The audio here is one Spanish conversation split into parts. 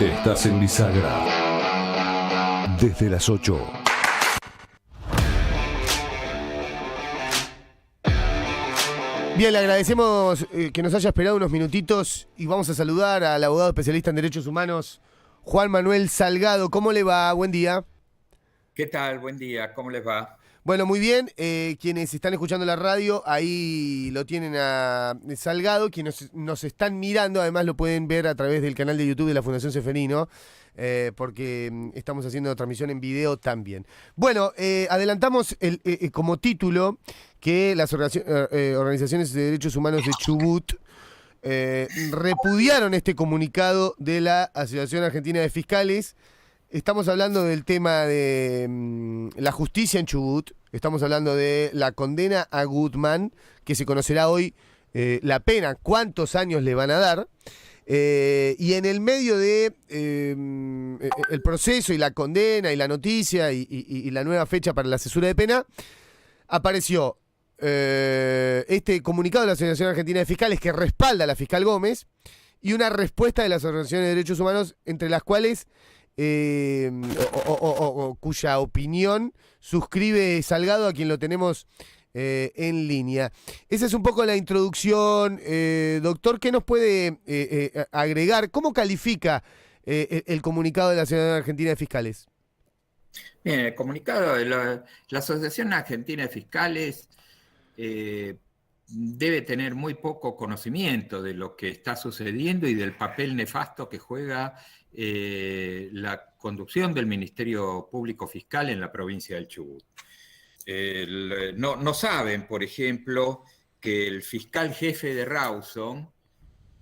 Estás en Bisagra. Desde las 8. Bien, le agradecemos que nos haya esperado unos minutitos y vamos a saludar al abogado especialista en derechos humanos, Juan Manuel Salgado. ¿Cómo le va? Buen día. ¿Qué tal? Buen día. ¿Cómo les va? Bueno, muy bien. Quienes están escuchando la radio, ahí lo tienen a Salgado. Quienes nos están mirando, además lo pueden ver a través del canal de YouTube de la Fundación Ceferino, porque estamos haciendo transmisión en video también. Bueno, adelantamos como título que las organizaciones de derechos humanos de Chubut repudiaron este comunicado de la Asociación Argentina de Fiscales. Estamos hablando del tema de la justicia en Chubut, estamos hablando de la condena a Guzmán, que se conocerá hoy la pena, cuántos años le van a dar, y en el medio de el proceso y la condena y la noticia y la nueva fecha para la cesura de pena, apareció este comunicado de la Asociación Argentina de Fiscales que respalda a la fiscal Gómez y una respuesta de las organizaciones de derechos humanos, entre las cuales cuya opinión suscribe Salgado, a quien lo tenemos en línea. Esa es un poco la introducción. Doctor, ¿qué nos puede agregar? ¿Cómo califica el comunicado de la Asociación Argentina de Fiscales? Bien, el comunicado de la Asociación Argentina de Fiscales debe tener muy poco conocimiento de lo que está sucediendo y del papel nefasto que juega la conducción del Ministerio Público Fiscal en la provincia del Chubut. No saben, por ejemplo, que el fiscal jefe de Rawson,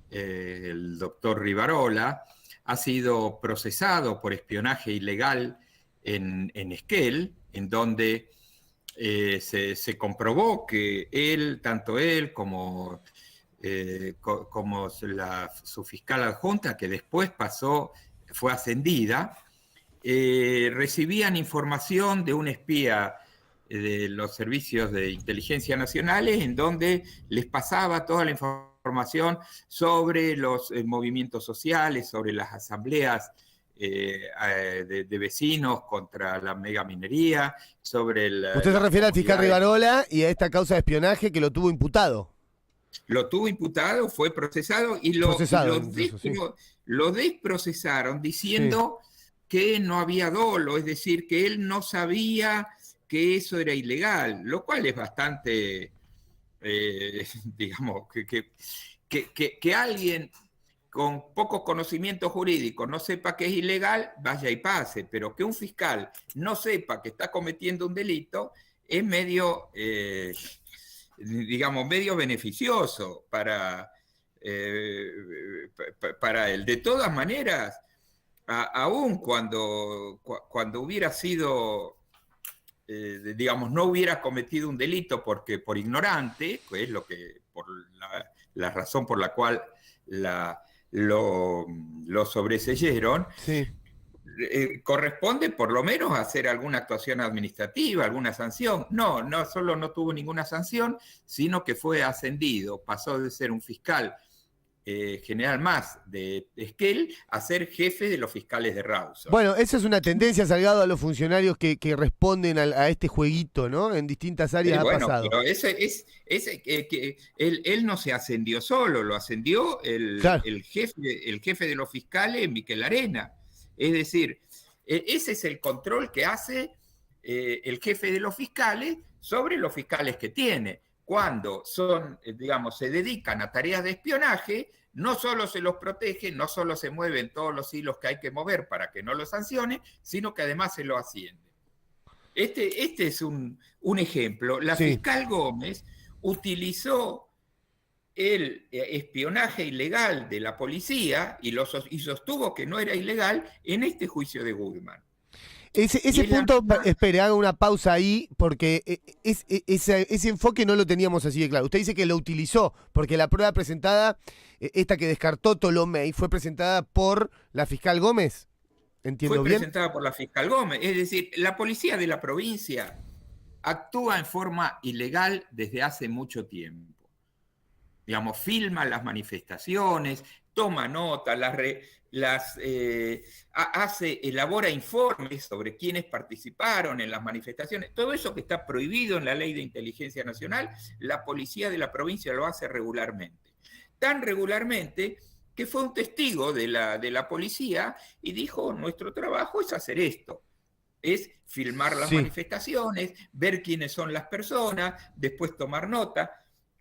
el doctor Rivarola, ha sido procesado por espionaje ilegal en Esquel, en donde se comprobó que tanto él como su fiscal adjunta, que después fue ascendida, recibían información de un espía de los servicios de inteligencia nacionales, en donde les pasaba toda la información sobre los movimientos sociales, sobre las asambleas de vecinos contra la megaminería, sobre Usted se refiere al fiscal Rivarola y a esta causa de espionaje que lo tuvo imputado. Lo tuvo imputado, fue procesado y lo desprocesaron diciendo que no había dolo, es decir, que él no sabía que eso era ilegal, lo cual es bastante, digamos, que alguien con poco conocimiento jurídico no sepa que es ilegal, vaya y pase, pero que un fiscal no sepa que está cometiendo un delito es medio, digamos, medio beneficioso para él. De todas maneras, aún cuando hubiera sido, digamos, no hubiera cometido un delito porque por ignorante, que es por la razón por la cual lo sobreseyeron, sí. Corresponde por lo menos hacer alguna actuación administrativa, alguna sanción. No solo no tuvo ninguna sanción, sino que fue ascendido, pasó de ser un fiscal general más de Esquel a ser jefe de los fiscales de Rawson. Bueno, esa es una tendencia, Salgado, a los funcionarios que responden a este jueguito, ¿no? En distintas áreas ha pasado. Pero él no se ascendió solo, lo ascendió el jefe de los fiscales, Miquel Arena. Es decir, ese es el control que hace el jefe de los fiscales sobre los fiscales que tiene. Cuando se dedican a tareas de espionaje, no solo se los protege, no solo se mueven todos los hilos que hay que mover para que no lo sancione, sino que además se lo asciende. Este es un ejemplo. La fiscal Gómez utilizó el espionaje ilegal de la policía y sostuvo que no era ilegal en este juicio de Guzmán. Ese punto, espere, haga una pausa ahí, porque ese enfoque no lo teníamos así de claro. Usted dice que lo utilizó, porque la prueba presentada, esta que descartó Tolomei, fue presentada por la fiscal Gómez. ¿Entiendo bien? Fue presentada por la fiscal Gómez. Es decir, la policía de la provincia actúa en forma ilegal desde hace mucho tiempo. Digamos, filma las manifestaciones, toma nota, elabora informes sobre quiénes participaron en las manifestaciones. Todo eso que está prohibido en la Ley de Inteligencia Nacional, la policía de la provincia lo hace regularmente. Tan regularmente que fue un testigo de la policía y dijo, nuestro trabajo es hacer esto. Es filmar las manifestaciones, ver quiénes son las personas, después tomar nota,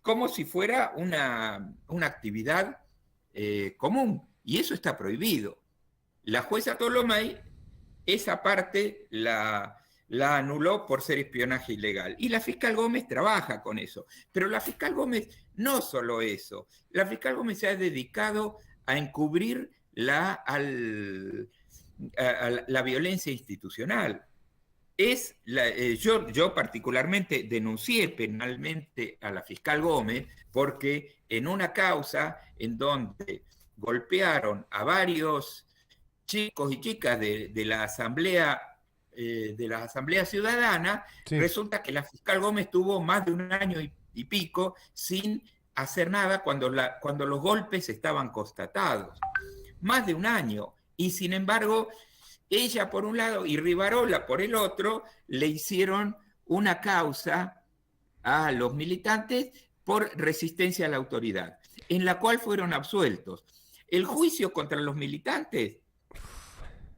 como si fuera una actividad común. Y eso está prohibido. La jueza Tolomei esa parte la anuló por ser espionaje ilegal. Y la fiscal Gómez trabaja con eso. Pero la fiscal Gómez no solo eso. La fiscal Gómez se ha dedicado a encubrir la violencia institucional. Yo particularmente denuncié penalmente a la fiscal Gómez porque en una causa en donde golpearon a varios chicos y chicas de la Asamblea Ciudadana, resulta que la fiscal Gómez tuvo más de un año y pico sin hacer nada cuando los golpes estaban constatados. Más de un año. Y sin embargo, ella por un lado y Rivarola por el otro le hicieron una causa a los militantes por resistencia a la autoridad, en la cual fueron absueltos. El juicio contra los militantes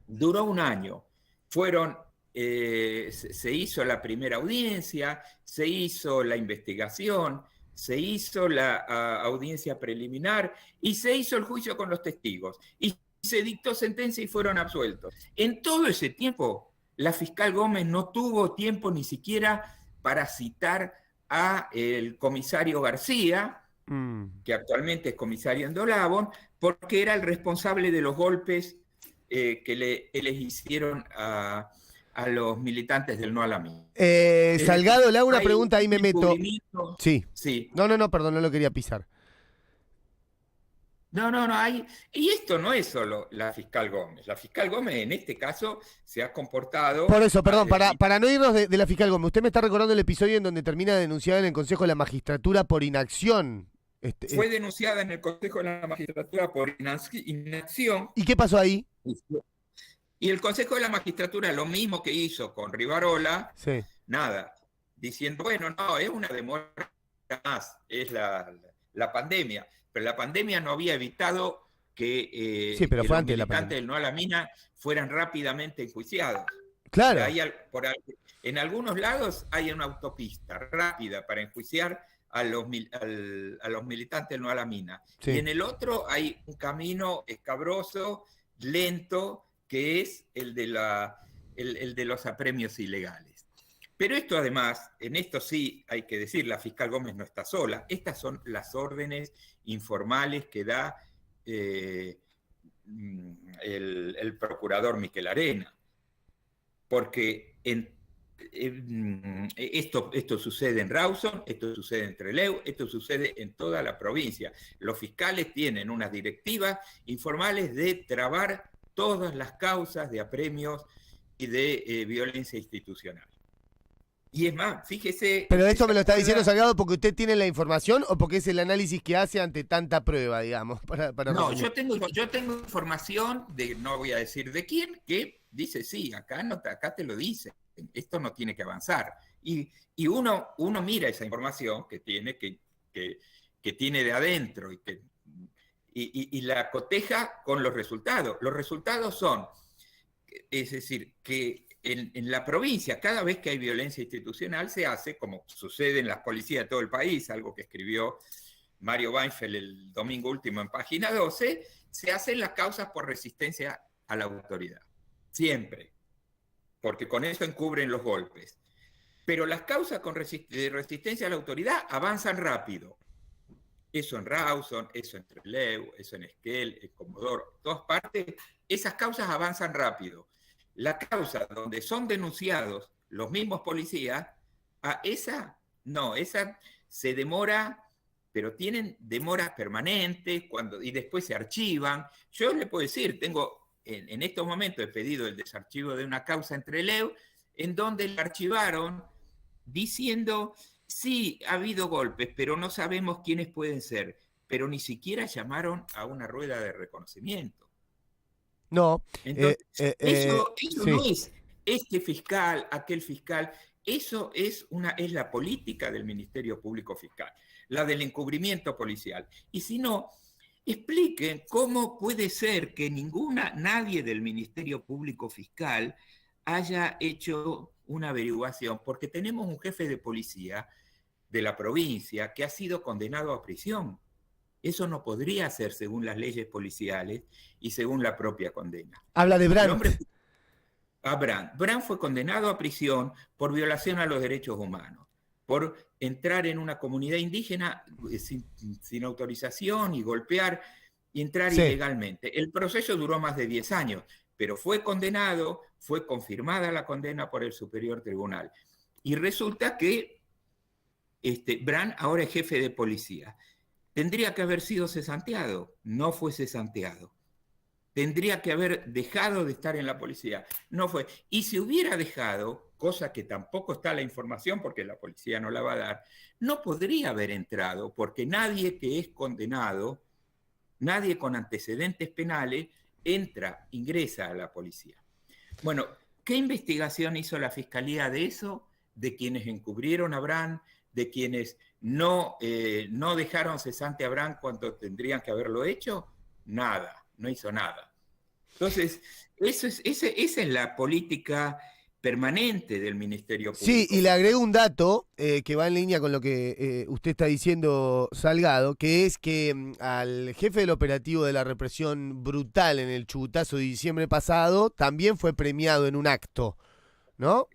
duró un año. Se hizo la primera audiencia, se hizo la investigación, se hizo la audiencia preliminar y se hizo el juicio con los testigos. Y se dictó sentencia y fueron absueltos. En todo ese tiempo, la fiscal Gómez no tuvo tiempo ni siquiera para citar al comisario García, que actualmente es comisario en Dolabón, porque era el responsable de los golpes que les hicieron a los militantes del No a la Mina. Salgado, le hago una pregunta, ahí me meto. Sí. No, perdón, no lo quería pisar. No, y esto no es solo la fiscal Gómez. La fiscal Gómez en este caso se ha comportado... Por eso, perdón, para no irnos de la fiscal Gómez, usted me está recordando el episodio en donde termina denunciada en el Consejo de la Magistratura por inacción. Fue denunciada en el Consejo de la Magistratura por inacción. ¿Y qué pasó ahí? Y el Consejo de la Magistratura, lo mismo que hizo con Rivarola, nada, diciendo, bueno, no, es una demora más, es la pandemia. Pero la pandemia no había evitado que los militantes del No a la Mina fueran rápidamente enjuiciados. Claro. En algunos lados hay una autopista rápida para enjuiciar a los militantes del No a la Mina. Y en el otro hay un camino escabroso, lento, que es el de los apremios ilegales. Pero esto además, en esto sí hay que decir, la fiscal Gómez no está sola. Estas son las órdenes informales que da el procurador Miquel Arena. Porque esto sucede en Rawson, esto sucede en Trelew, esto sucede en toda la provincia. Los fiscales tienen unas directivas informales de trabar todas las causas de apremios y de violencia institucional. Y es más, fíjese... ¿Pero esto me lo está diciendo Salgado porque usted tiene la información o porque es el análisis que hace ante tanta prueba, digamos? No, yo tengo información, no voy a decir de quién, que dice, sí, acá te lo dice, esto no tiene que avanzar. Y uno mira esa información que tiene de adentro y la coteja con los resultados. Los resultados son, es decir, que en la provincia, cada vez que hay violencia institucional, se hace, como sucede en las policías de todo el país, algo que escribió Mario Weinfeld el domingo último en página 12, se hacen las causas por resistencia a la autoridad. Siempre. Porque con eso encubren los golpes. Pero las causas de resistencia a la autoridad avanzan rápido. Eso en Rawson, eso en Trelew, eso en Esquel, en Comodoro, todas partes, esas causas avanzan rápido. La causa donde son denunciados los mismos policías, esa se demora, pero tienen demoras permanentes y después se archivan. Yo le puedo decir, en estos momentos he pedido el desarchivo de una causa en Trelew, en donde la archivaron diciendo, sí, ha habido golpes, pero no sabemos quiénes pueden ser. pero ni siquiera llamaron a una rueda de reconocimiento. No. Entonces, eso Sí. no es este fiscal, aquel fiscal, eso es la política del Ministerio Público Fiscal, la del encubrimiento policial. Y si no, expliquen cómo puede ser que nadie del Ministerio Público Fiscal haya hecho una averiguación, porque tenemos un jefe de policía de la provincia que ha sido condenado a prisión. Eso no podría ser según las leyes policiales y según la propia condena. Habla de Brandt. Brandt fue condenado a prisión por violación a los derechos humanos, por entrar en una comunidad indígena sin autorización y golpear y entrar ilegalmente. El proceso duró más de 10 años, pero fue condenado, fue confirmada la condena por el Superior Tribunal. Y resulta que Brandt ahora es jefe de policía. Tendría que haber sido cesanteado, no fue cesanteado. Tendría que haber dejado de estar en la policía, no fue. Y si hubiera dejado, cosa que tampoco está la información porque la policía no la va a dar, no podría haber entrado porque nadie que es condenado, nadie con antecedentes penales, ingresa a la policía. Bueno, ¿qué investigación hizo la Fiscalía de eso? De quienes encubrieron a Brandt, de quienes no dejaron cesante a Brandt cuando tendrían que haberlo hecho, nada, no hizo nada. Entonces, esa es la política permanente del Ministerio Público. Sí, y le agrego un dato que va en línea con lo que usted está diciendo, Salgado, que es que al jefe del operativo de la represión brutal en el Chubutazo de diciembre pasado también fue premiado en un acto, ¿no?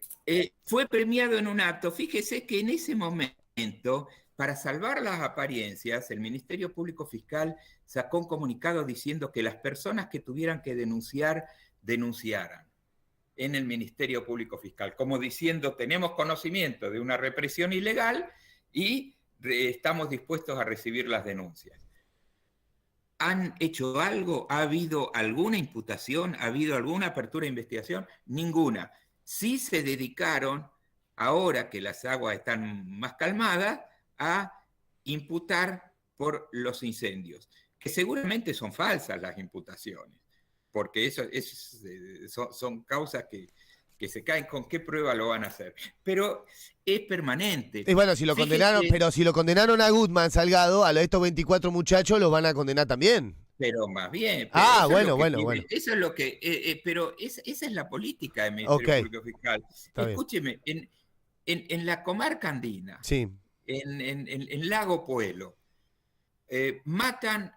Fue premiado en un acto. Fíjese que en ese momento, para salvar las apariencias, el Ministerio Público Fiscal sacó un comunicado diciendo que las personas que tuvieran que denunciar, denunciaran en el Ministerio Público Fiscal, como diciendo, tenemos conocimiento de una represión ilegal y estamos dispuestos a recibir las denuncias. ¿Han hecho algo? ¿Ha habido alguna imputación? ¿Ha habido alguna apertura de investigación? Ninguna. Sí se dedicaron, ahora que las aguas están más calmadas, a imputar por los incendios, que seguramente son falsas las imputaciones, porque son causas que se caen. ¿Con qué prueba lo van a hacer? Pero es permanente. Y bueno, si lo condenaron a Gutman, Salgado, a estos 24 muchachos los van a condenar también. Pero más bien. Bueno. Eso es lo que. Pero esa es la política del Ministerio Público Fiscal. Escúcheme, en la comarca andina, sí, en Lago Puelo, matan,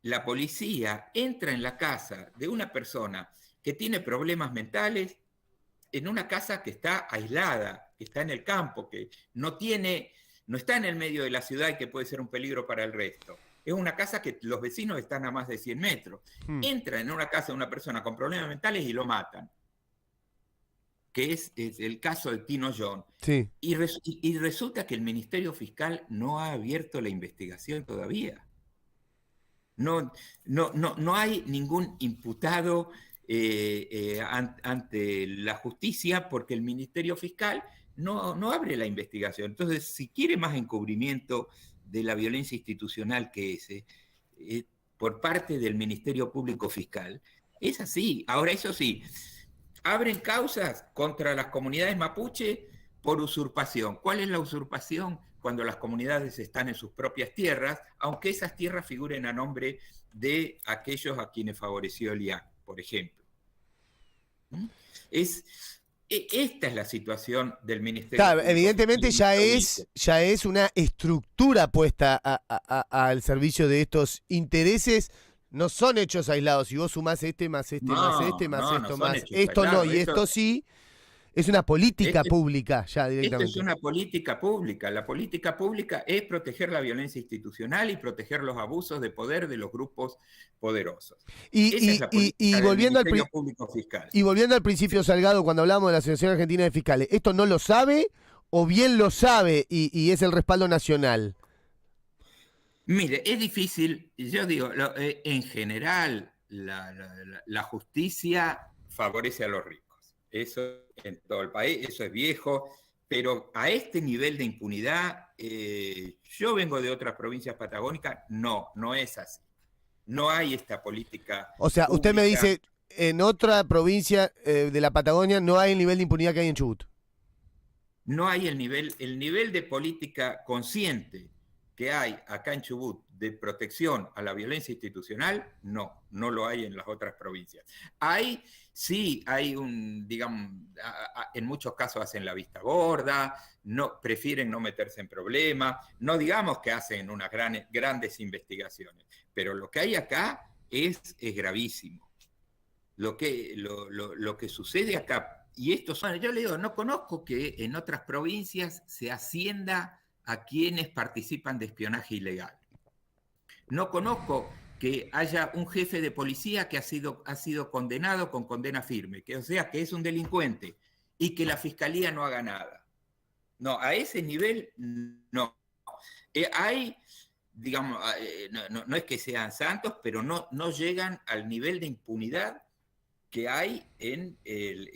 la policía entra en la casa de una persona que tiene problemas mentales, en una casa que está aislada, que está en el campo, que no está en el medio de la ciudad y que puede ser un peligro para el resto. Es una casa que los vecinos están a más de 100 metros. Entra en una casa de una persona con problemas mentales y lo matan, que es el caso de Tino John. Sí. Y resulta que el Ministerio Fiscal no ha abierto la investigación todavía. No hay ningún imputado ante la justicia porque el Ministerio Fiscal no abre la investigación. Entonces, si quiere más encubrimiento de la violencia institucional que ese, por parte del Ministerio Público Fiscal, es así. Ahora, eso sí, abren causas contra las comunidades mapuche por usurpación. ¿Cuál es la usurpación? Cuando las comunidades están en sus propias tierras, aunque esas tierras figuren a nombre de aquellos a quienes favoreció el IAC, por ejemplo. Esta es la situación del Ministerio. Claro, evidentemente ya es una estructura puesta al servicio de estos intereses. No son hechos aislados. Si vos sumás más esto, más esto no, y esto sí, es una política pública ya directamente. Esto es una política pública. La política pública es proteger la violencia institucional y proteger los abusos de poder de los grupos poderosos. Y volviendo al Público Fiscal. Y volviendo al principio, Salgado, cuando hablamos de la Asociación Argentina de Fiscales, ¿esto no lo sabe o bien lo sabe y es el respaldo nacional? Mire, es difícil. Yo digo, en general, la justicia favorece a los ricos. Eso en todo el país, eso es viejo. Pero a este nivel de impunidad, yo vengo de otras provincias patagónicas, no es así. No hay esta política O sea, pública. usted me dice, en otra provincia de la Patagonia no hay el nivel de impunidad que hay en Chubut. No hay el nivel de política consciente que hay acá en Chubut de protección a la violencia institucional, no lo hay en las otras provincias. Sí, hay digamos, en muchos casos hacen la vista gorda, prefieren no meterse en problemas, no digamos que hacen unas grandes investigaciones, pero lo que hay acá es gravísimo. Lo que sucede acá. Y esto, yo le digo, no conozco que en otras provincias se ascienda a quienes participan de espionaje ilegal. No conozco que haya un jefe de policía que ha sido condenado con condena firme, o sea, que es un delincuente, y que la fiscalía no haga nada. No, a ese nivel no. Hay, digamos, no es que sean santos, pero no llegan al nivel de impunidad que hay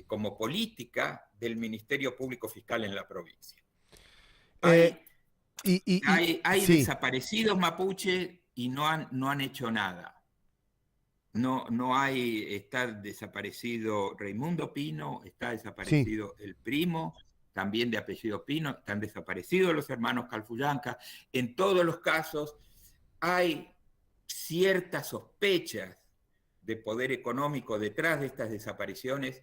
como política del Ministerio Público Fiscal en la provincia. Hay sí. desaparecidos mapuche y no han hecho nada. Está desaparecido Raimundo Pino, está desaparecido el primo, también de apellido Pino, están desaparecidos los hermanos Calfuyanca. En todos los casos hay ciertas sospechas de poder económico detrás de estas desapariciones.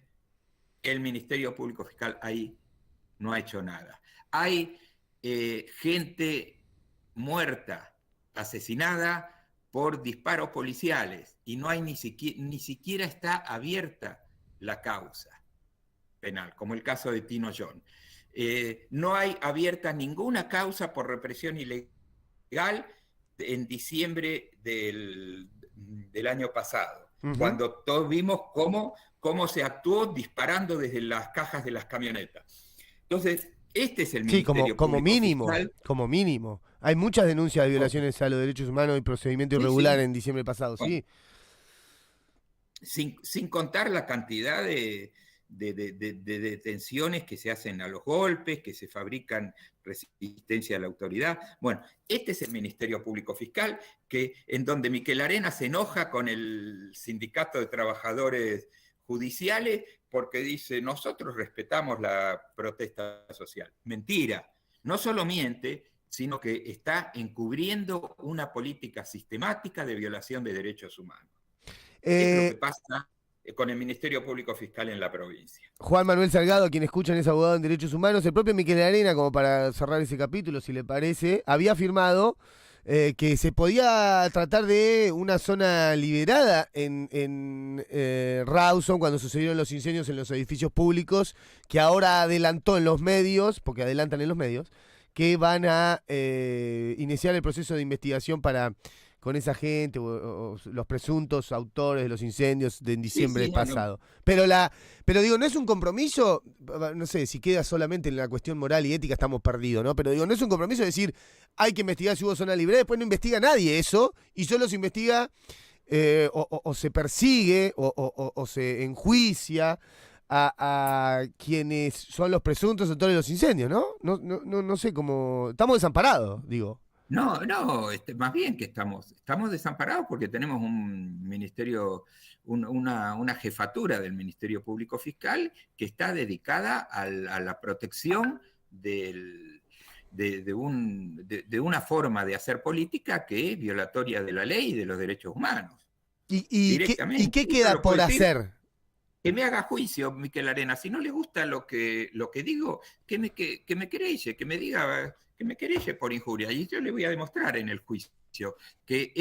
El Ministerio Público Fiscal ahí no ha hecho nada. Hay gente muerta, asesinada por disparos policiales y no hay ni siquiera está abierta la causa penal, como el caso de Tino John. No hay abierta ninguna causa por represión ilegal en diciembre del año pasado. Cuando todos vimos cómo se actuó disparando desde las cajas de las camionetas. Entonces, este es el Ministerio como Público mínimo, Fiscal. como mínimo. Hay muchas denuncias de violaciones a los derechos humanos y procedimiento irregular en diciembre pasado, ¿sí? Sin contar la cantidad de detenciones que se hacen a los golpes, que se fabrican resistencia a la autoridad. Bueno, este es el Ministerio Público Fiscal, en donde Miquel Arena se enoja con el Sindicato de Trabajadores Judiciales porque dice, nosotros respetamos la protesta social. Mentira, no solo miente, sino que está encubriendo una política sistemática de violación de derechos humanos. Es lo que pasa con el Ministerio Público Fiscal en la provincia. Juan Manuel Salgado, quien escuchan, es abogado en derechos humanos. El propio Miquel Arena, como para cerrar ese capítulo, si le parece, había afirmado que se podía tratar de una zona liberada en Rawson cuando sucedieron los incendios en los edificios públicos, que ahora adelantó en los medios, porque adelantan en los medios, que van a iniciar el proceso de investigación con esa gente o los presuntos autores de los incendios de diciembre pasado. No. Pero digo, no es un compromiso, no sé, si queda solamente en la cuestión moral y ética estamos perdidos, ¿no? Pero digo, no es un compromiso decir, hay que investigar si hubo zona libre, después no investiga nadie eso, y solo se investiga o se persigue o se enjuicia a quienes son los presuntos autores de los incendios, ¿no? No sé cómo... Estamos desamparados, digo. No, más bien que estamos desamparados porque tenemos un ministerio, una jefatura del Ministerio Público Fiscal que está dedicada a la protección de una forma de hacer política que es violatoria de la ley y de los derechos humanos. ¿Y qué queda por hacer? Que me haga juicio, Miquel Arena. Si no le gusta lo que digo, que me querelle, que me diga... que me querelle por injuria, y yo le voy a demostrar en el juicio que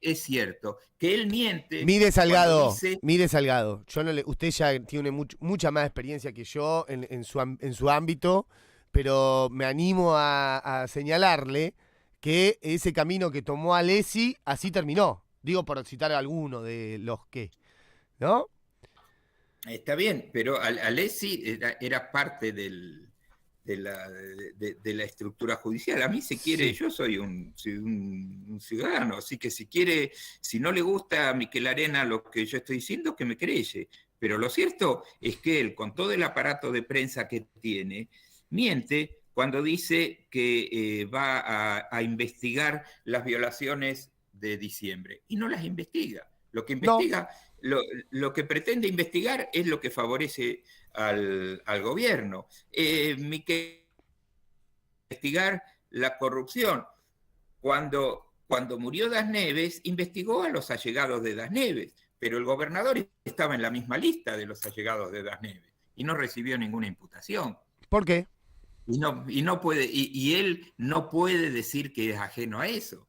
es cierto, que él miente. Mire Salgado, usted ya tiene mucha más experiencia que yo en su ámbito, pero me animo a señalarle que ese camino que tomó Alessi así terminó. Digo, por citar a alguno de los que, ¿no? Está bien, pero Alessi era parte de la estructura judicial. A mí, si quiere, yo soy un ciudadano, así que si no le gusta a Miquel Arena lo que yo estoy diciendo, que me querelle. Pero lo cierto es que él, con todo el aparato de prensa que tiene, miente cuando dice que va a investigar las violaciones de diciembre, y no las investiga. Lo que investiga, lo que pretende investigar es lo que favorece al gobierno. Investigar la corrupción. Cuando murió Das Neves, investigó a los allegados de Das Neves, pero el gobernador estaba en la misma lista de los allegados de Das Neves y no recibió ninguna imputación. ¿Por qué? Y él no puede decir que es ajeno a eso.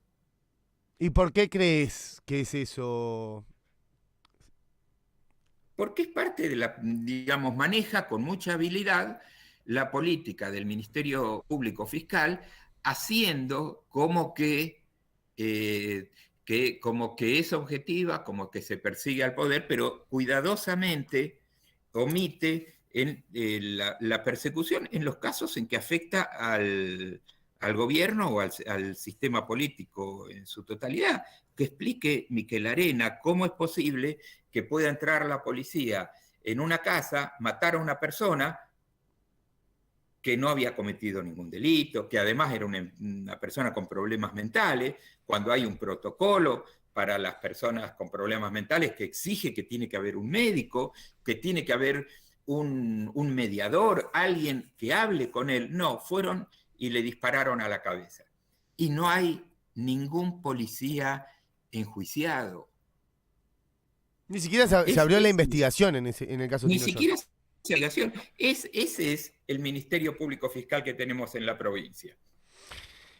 ¿Y por qué crees que es eso? Porque es parte de digamos, maneja con mucha habilidad la política del Ministerio Público Fiscal, haciendo como que es objetiva, como que se persigue al poder, pero cuidadosamente omite la persecución en los casos en que afecta al gobierno o al sistema político en su totalidad. Que explique Miquel Arena cómo es posible que pueda entrar la policía en una casa, matar a una persona que no había cometido ningún delito, que además era una persona con problemas mentales, cuando hay un protocolo para las personas con problemas mentales que exige que tiene que haber un médico, que tiene que haber un mediador, alguien que hable con él. No, fueron y le dispararon a la cabeza. Y no hay ningún policía enjuiciado. Ni siquiera se abrió la investigación en el caso de Ni Tino siquiera York. investigación. Ese es el Ministerio Público Fiscal que tenemos en la provincia.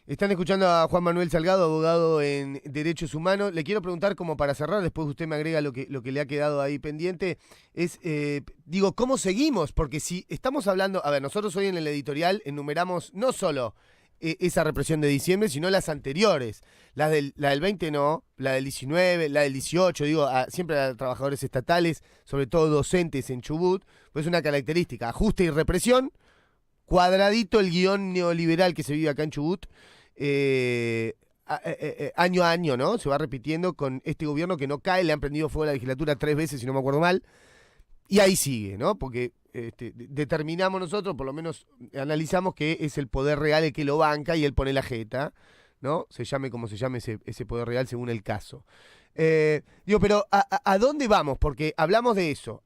Están escuchando a Juan Manuel Salgado, abogado en Derechos Humanos. Le quiero preguntar, como para cerrar, después usted me agrega lo que le ha quedado ahí pendiente, es, ¿cómo seguimos? Porque si estamos hablando, a ver, nosotros hoy en el editorial enumeramos no solo esa represión de diciembre, sino las anteriores. La del 20 no, la del 19, la del 18, siempre a trabajadores estatales, sobre todo docentes en Chubut, pues es una característica, ajuste y represión, cuadradito el guión neoliberal que se vive acá en Chubut, año a año, ¿no? Se va repitiendo con este gobierno que no cae, le han prendido fuego a la legislatura 3 veces, si no me acuerdo mal, y ahí sigue, ¿no? Porque determinamos nosotros, por lo menos analizamos que es el poder real el que lo banca y él pone la jeta, ¿no? Se llame como se llame ese poder real según el caso. Pero ¿a dónde vamos? Porque hablamos de eso,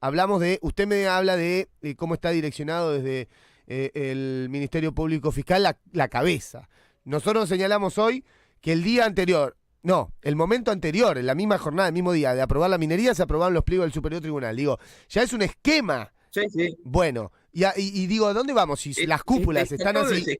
usted me habla de cómo está direccionado desde el Ministerio Público Fiscal la cabeza. Nosotros señalamos hoy que el día anterior, el momento anterior, en la misma jornada, el mismo día de aprobar la minería, se aprobaron los pliegos del Superior Tribunal. Digo, ya es un esquema. Sí, sí. Bueno, y digo, ¿a dónde vamos? Si las cúpulas están así.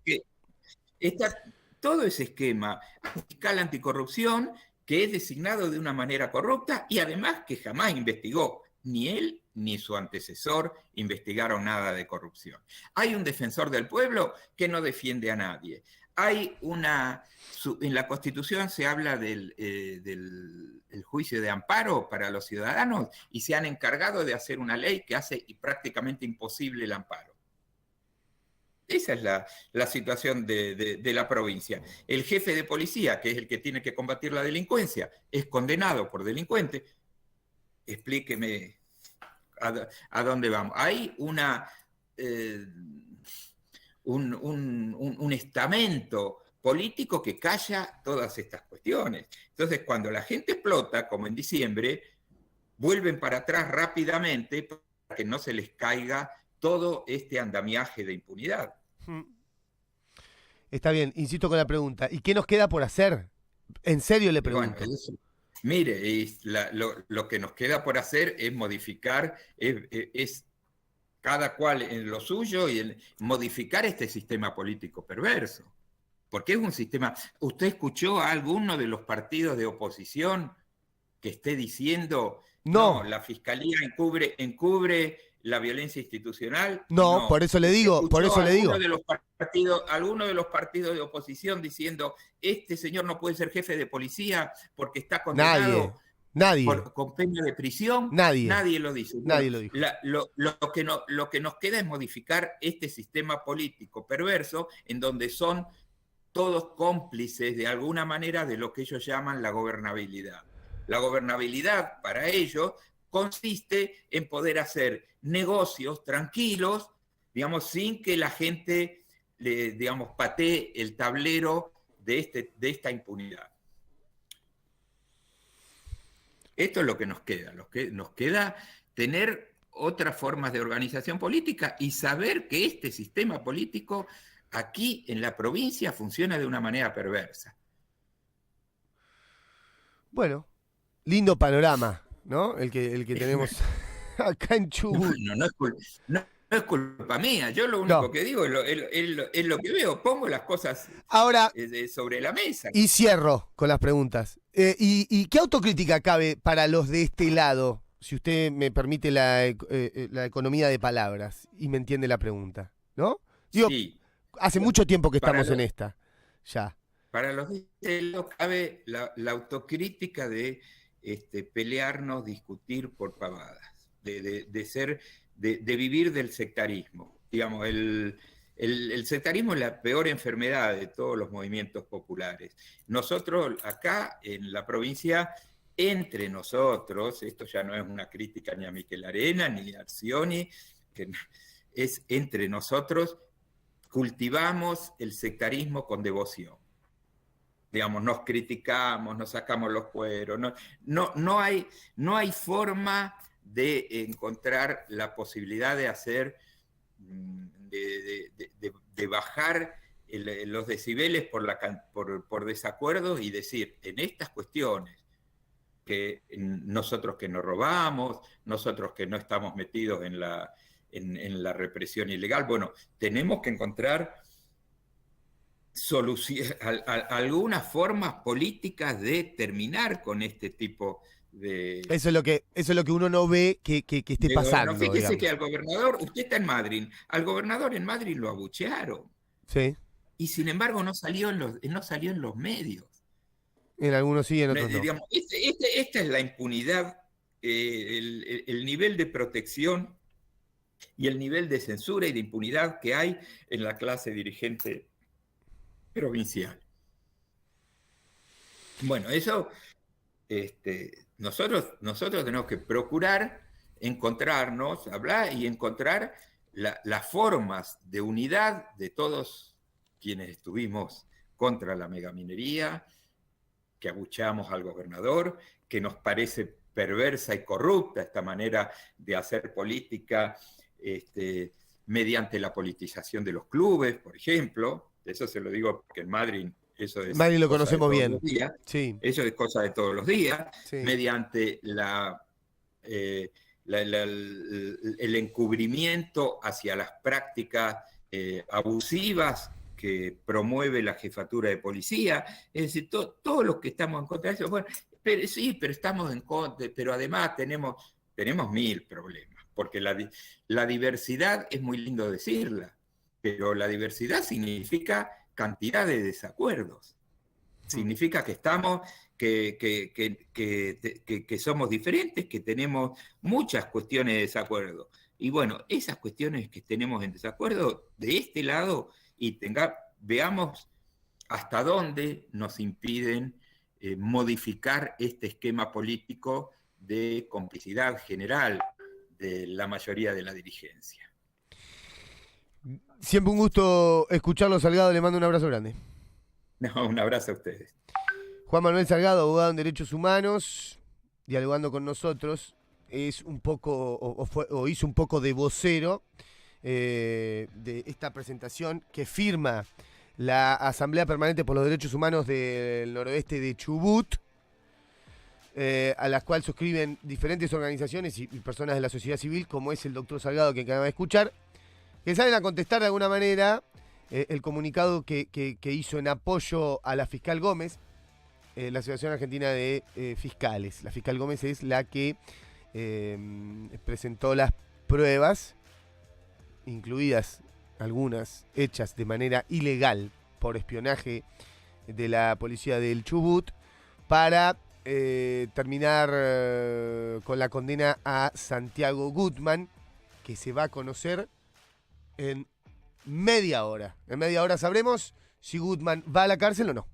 Todo ese esquema fiscal anticorrupción que es designado de una manera corrupta y además que jamás investigó. Ni él ni su antecesor investigaron nada de corrupción. Hay un defensor del pueblo que no defiende a nadie. En la Constitución se habla del juicio de amparo para los ciudadanos y se han encargado de hacer una ley que hace prácticamente imposible el amparo. Esa es la situación de la provincia. El jefe de policía, que es el que tiene que combatir la delincuencia, es condenado por delincuente. Explíqueme a dónde vamos. Hay un estamento político que calla todas estas cuestiones. Entonces, cuando la gente explota, como en diciembre, vuelven para atrás rápidamente para que no se les caiga todo este andamiaje de impunidad. Está bien, insisto con la pregunta. ¿Y qué nos queda por hacer? En serio le pregunto. Bueno, mire, lo que nos queda por hacer es modificar, es cada cual en lo suyo y modificar este sistema político perverso. Porque es un sistema... ¿Usted escuchó a alguno de los partidos de oposición que esté diciendo no la Fiscalía encubre la violencia institucional? No, por eso le digo, Alguno de los partidos de oposición diciendo este señor no puede ser jefe de policía porque está condenado con pena de prisión. Nadie lo dice. Nadie lo dijo. Lo que nos queda es modificar este sistema político perverso en donde son todos cómplices de alguna manera de lo que ellos llaman la gobernabilidad. La gobernabilidad para ellos consiste en poder hacer negocios tranquilos, digamos, sin que la gente digamos, patee el tablero de esta impunidad. Esto es lo que nos queda. Nos queda tener otras formas de organización política y saber que este sistema político aquí en la provincia funciona de una manera perversa. Bueno, lindo panorama, ¿no? El que tenemos acá en Chubut. No es culpa mía. Yo lo único que digo es lo que veo. Pongo las cosas ahora sobre la mesa. Y cierro con las preguntas. ¿Y qué autocrítica cabe para los de este lado? Si usted me permite la economía de palabras y me entiende la pregunta, ¿no? Digo, sí. Hace mucho tiempo que estamos en esta, ya. Para los de este lado cabe la autocrítica de pelearnos, discutir por pavadas, de vivir del sectarismo. Digamos, el sectarismo es la peor enfermedad de todos los movimientos populares. Nosotros acá en la provincia, entre nosotros, esto ya no es una crítica ni a Miquel Arena ni a Arcioni, que es entre nosotros, cultivamos el sectarismo con devoción. Digamos, nos criticamos, nos sacamos los cueros, no hay forma de encontrar la posibilidad de hacer, de bajar los decibeles por desacuerdos y decir, en estas cuestiones, que nosotros que no robamos, nosotros que no estamos metidos en la represión ilegal, bueno, tenemos que encontrar algunas formas políticas de terminar con este tipo de... Eso es lo que uno no ve que esté pasando. Fíjese, digamos, que al digamos. gobernador, usted está en Madrid, al gobernador en Madrid lo abuchearon. Sí. Y sin embargo no salió en los medios. En algunos sí, en otros no. Digamos, esta es la impunidad, el nivel de protección y el nivel de censura y de impunidad que hay en la clase dirigente provincial. Bueno, eso nosotros tenemos que procurar encontrarnos, hablar y encontrar las formas de unidad de todos quienes estuvimos contra la megaminería, que abucheamos al gobernador, que nos parece perversa y corrupta esta manera de hacer política mediante la politización de los clubes, por ejemplo. Eso se lo digo porque en Madrid eso es... Madrid lo conocemos bien. Sí. Eso es cosa de todos los días, sí. Mediante el encubrimiento hacia las prácticas abusivas que promueve la jefatura de policía. Es decir, todos los que estamos en contra de eso, bueno, pero estamos en contra, pero además tenemos 1000 problemas, porque la diversidad es muy lindo decirla, pero la diversidad significa cantidad de desacuerdos. Significa que estamos, que somos diferentes, que tenemos muchas cuestiones de desacuerdo. Y bueno, esas cuestiones que tenemos en desacuerdo de este lado, y veamos hasta dónde nos impiden modificar este esquema político de complicidad general de la mayoría de la dirigencia. Siempre un gusto escucharlo, Salgado. Le mando un abrazo grande. No, un abrazo a ustedes. Juan Manuel Salgado, abogado en Derechos Humanos, dialogando con nosotros. Es un poco, o hizo un poco de vocero de esta presentación que firma la Asamblea Permanente por los Derechos Humanos del Noroeste de Chubut, a la cual suscriben diferentes organizaciones y personas de la sociedad civil, como es el doctor Salgado que acaba de escuchar, que salen a contestar de alguna manera el comunicado que hizo en apoyo a la fiscal Gómez, la Asociación Argentina de Fiscales. La fiscal Gómez es la que presentó las pruebas, incluidas algunas hechas de manera ilegal por espionaje de la policía del Chubut, para terminar con la condena a Santiago Gutman, que se va a conocer en media hora. En media hora sabremos si Gutman va a la cárcel o no.